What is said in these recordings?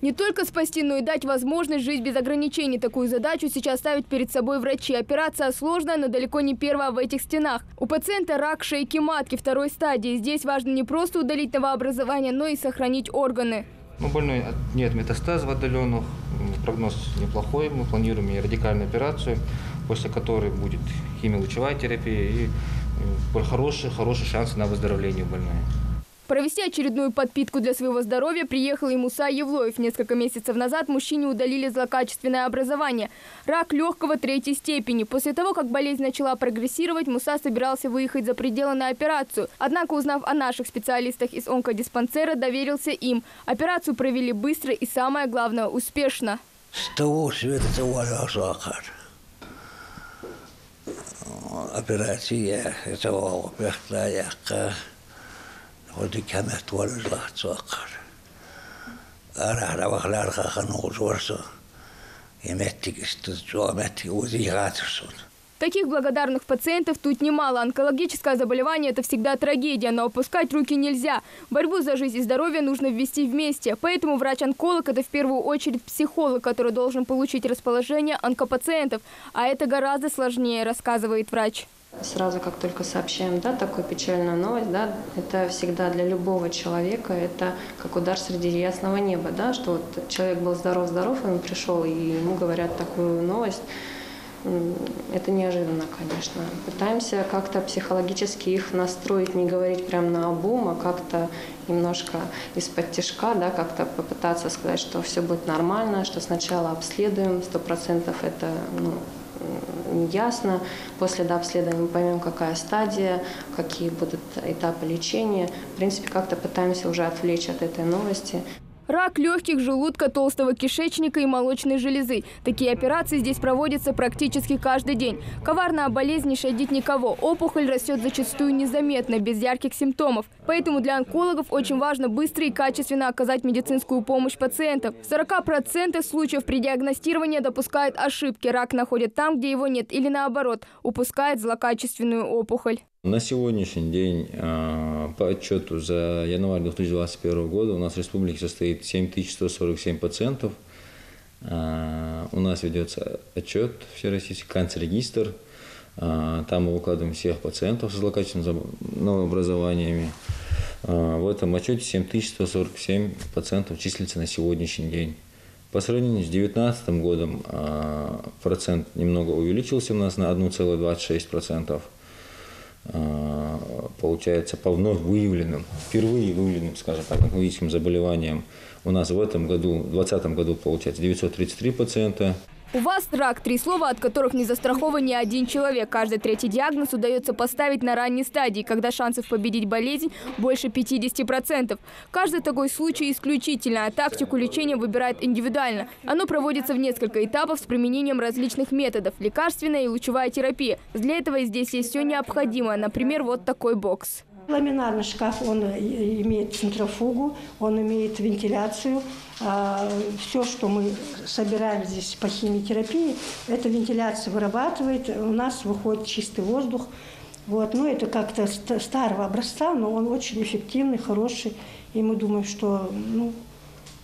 Не только спасти, но и дать возможность жить без ограничений. Такую задачу сейчас ставят перед собой врачи. Операция сложная, но далеко не первая в этих стенах. У пациента рак шейки матки второй стадии. Здесь важно не просто удалить новообразование, но и сохранить органы. У больной нет метастазов отдаленных, прогноз неплохой. Мы планируем и радикальную операцию, после которой будет химиолучевая терапия и хороший шанс на выздоровление у больной. Провести очередную подпитку для своего здоровья приехал и Муса Евлоев. Несколько месяцев назад мужчине удалили злокачественное образование. Рак легкого 3-й степени. После того, как болезнь начала прогрессировать, Муса собирался выехать за пределы на операцию. Однако, узнав о наших специалистах из онкодиспансера, доверился им. Операцию провели быстро и, самое главное, успешно. С того света сахар. Операция этого пехтаяка. Вот и камет варжлах цакар. Арахравахлар хаханузорсо. И меттикисту метти узигатурсон. Таких благодарных пациентов тут немало. Онкологическое заболевание – это всегда трагедия, но опускать руки нельзя. Борьбу за жизнь и здоровье нужно ввести вместе. Поэтому врач-онколог – это в первую очередь психолог, который должен получить расположение онкопациентов. А это гораздо сложнее, рассказывает врач. Сразу, как только сообщаем, такую печальную новость, это всегда для любого человека, это как удар среди ясного неба, что вот человек был здоров-здоров, и он пришел, и ему говорят такую новость. Это неожиданно, конечно. Пытаемся как-то психологически их настроить, не говорить прямо наобум, а как-то немножко из-под тишка, как-то попытаться сказать, что все будет нормально, что сначала обследуем, 100% это ясно. После обследования мы поймем, какая стадия, какие будут этапы лечения. В принципе, как-то пытаемся уже отвлечь от этой новости. Рак легких, желудка, толстого кишечника и молочной железы. Такие операции здесь проводятся практически каждый день. Коварная болезнь не щадит никого. Опухоль растет зачастую незаметно, без ярких симптомов. Поэтому для онкологов очень важно быстро и качественно оказать медицинскую помощь пациентам. В 40% случаев при диагностировании допускают ошибки. Рак находят там, где его нет, или наоборот, упускает злокачественную опухоль. На сегодняшний день по отчету за январь 2021 года у нас в республике состоит 7147 пациентов. У нас ведется отчет всероссийский, канцрегистр. Там мы выкладываем всех пациентов с злокачественными новообразованиями. В этом отчете 7147 пациентов числится на сегодняшний день. По сравнению с 2019 годом процент немного увеличился у нас на 1,26%. Получается, по вновь выявленным, впервые выявленным, скажем так, онкологическим заболеваниям у нас в этом году, в 2020 году, получается 933 пациента. У вас рак, 3 слова, от которых не застрахован ни один человек. Каждый 3-й диагноз удается поставить на ранней стадии, когда шансов победить болезнь больше 50%. Каждый такой случай исключительно, а тактику лечения выбирают индивидуально. Оно проводится в несколько этапов с применением различных методов – лекарственная и лучевая терапия. Для этого здесь есть все необходимое, например, вот такой бокс. Ламинарный шкаф, он имеет центрофугу, он имеет вентиляцию. Все, что мы собираем здесь по химиотерапии, эта вентиляция вырабатывает, у нас выходит чистый воздух. Это как-то старого образца, но он очень эффективный, хороший. И мы думаем, что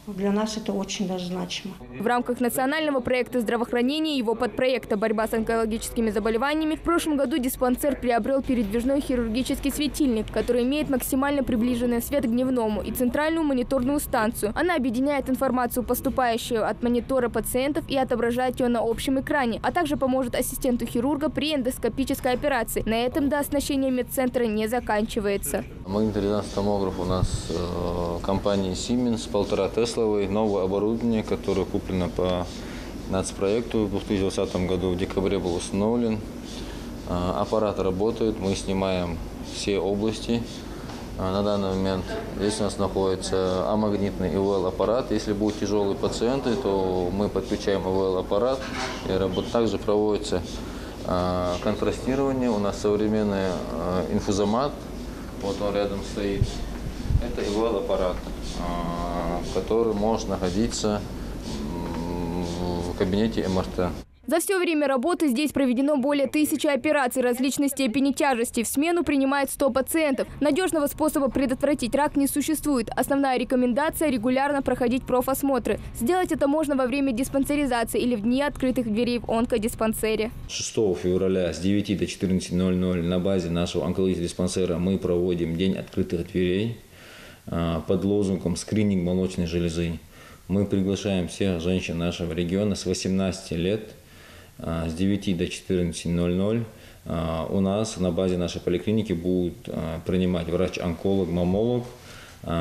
для нас это очень даже значимо. В рамках национального проекта здравоохранения и его подпроекта «Борьба с онкологическими заболеваниями» в прошлом году диспансер приобрел передвижной хирургический светильник, который имеет максимально приближенный свет к дневному, и центральную мониторную станцию. Она объединяет информацию, поступающую от монитора пациентов, и отображает ее на общем экране, а также поможет ассистенту хирурга при эндоскопической операции. На этом дооснащение медцентра не заканчивается. Магниторезонансный томограф у нас компании Siemens, 1,5 Тесла. Новое оборудование, которое куплено по нацпроекту в 2020 году, в декабре был установлен. Аппарат работает, мы снимаем все области. На данный момент здесь у нас находится амагнитный ИВЛ-аппарат. Если будут тяжелые пациенты, то мы подключаем ИВЛ-аппарат. И также проводится контрастирование. У нас современный инфузомат. Вот он рядом стоит. Это ИВЛ-аппарат, который может находиться в кабинете МРТ. За все время работы здесь проведено более 1000 операций различной степени тяжести. В смену принимает 100 пациентов. Надежного способа предотвратить рак не существует. Основная рекомендация – регулярно проходить профосмотры. Сделать это можно во время диспансеризации или в дни открытых дверей в онкодиспансере. 6 февраля с 9 до 14:00 на базе нашего онкологического диспансера мы проводим день открытых дверей под лозунгом «Скрининг молочной железы». Мы приглашаем всех женщин нашего региона с 18 лет, с 9 до 14:00. У нас на базе нашей поликлиники будет принимать врач-онколог, маммолог,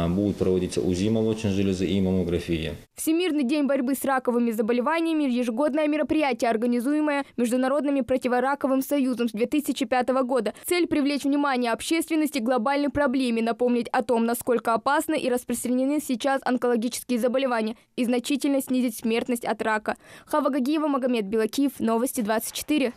будут проводиться УЗИ молочной железы и маммография. Всемирный день борьбы с раковыми заболеваниями – ежегодное мероприятие, организуемое Международным противораковым союзом с 2005 года. Цель – привлечь внимание общественности к глобальной проблеме, напомнить о том, насколько опасны и распространены сейчас онкологические заболевания и значительно снизить смертность от рака. Хава Гагиева, Магомед Белакиев, Новости 24.